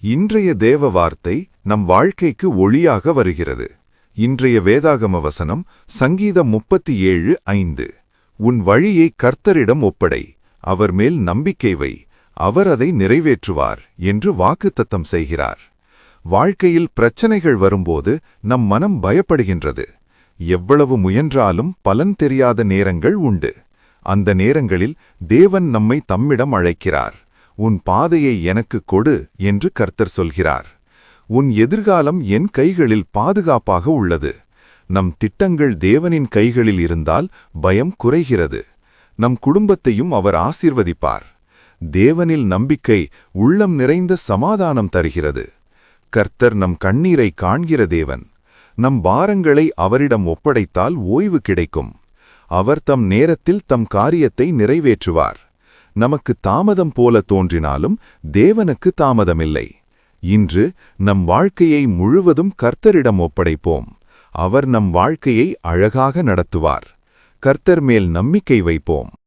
இன்றைய தேவ வார்த்தை நம் வாழ்க்கைக்கு ஒளியாக வருகிறது. இன்றைய வேதாகம வசனம் சங்கீதம் 37:5. உன் வழியை கர்த்தரிடம் ஒப்படை, அவர் மேல் நம்பிக்கை வை, அவர் அதை நிறைவேற்றுவார் என்று வாக்குத்தத்தம் செய்கிறார். வாழ்க்கையில் பிரச்சனைகள் வரும்போது நம் மனம் பயப்படுகின்றது. எவ்வளவு முயன்றாலும் பலன் தெரியாத நேரங்கள் உண்டு. அந்த நேரங்களில் தேவன் நம்மை தம்மிடம் அழைக்கிறார். உன் பாதையை எனக்கு கொடு என்று கர்த்தர் சொல்கிறார். உன் எதிர்காலம் என் கைகளில் பாதுகாப்பாக உள்ளது. நம் திட்டங்கள் தேவனின் கைகளில் இருந்தால் பயம் குறைகிறது. நம் குடும்பத்தையும் அவர் ஆசீர்வதிப்பார். தேவனில் நம்பிக்கை உள்ளம் நிறைந்த சமாதானம் தருகிறது. கர்த்தர் நம் கண்ணீரை காண்கிற தேவன். நம் பாரங்களை அவரிடம் ஒப்படைத்தால் ஓய்வு கிடைக்கும். அவர் தம் நேரத்தில் தம் காரியத்தை நிறைவேற்றுவார். நமக்கு தாமதம் போல தோன்றினாலும் தேவனுக்கு தாமதமில்லை. இன்று நம் வாழ்க்கையை முழுவதும் கர்த்தரிடம் ஒப்படைப்போம். அவர் நம் வாழ்க்கையை அழகாக நடத்துவார். கர்த்தர் மேல் நம்பிக்கை வைப்போம்.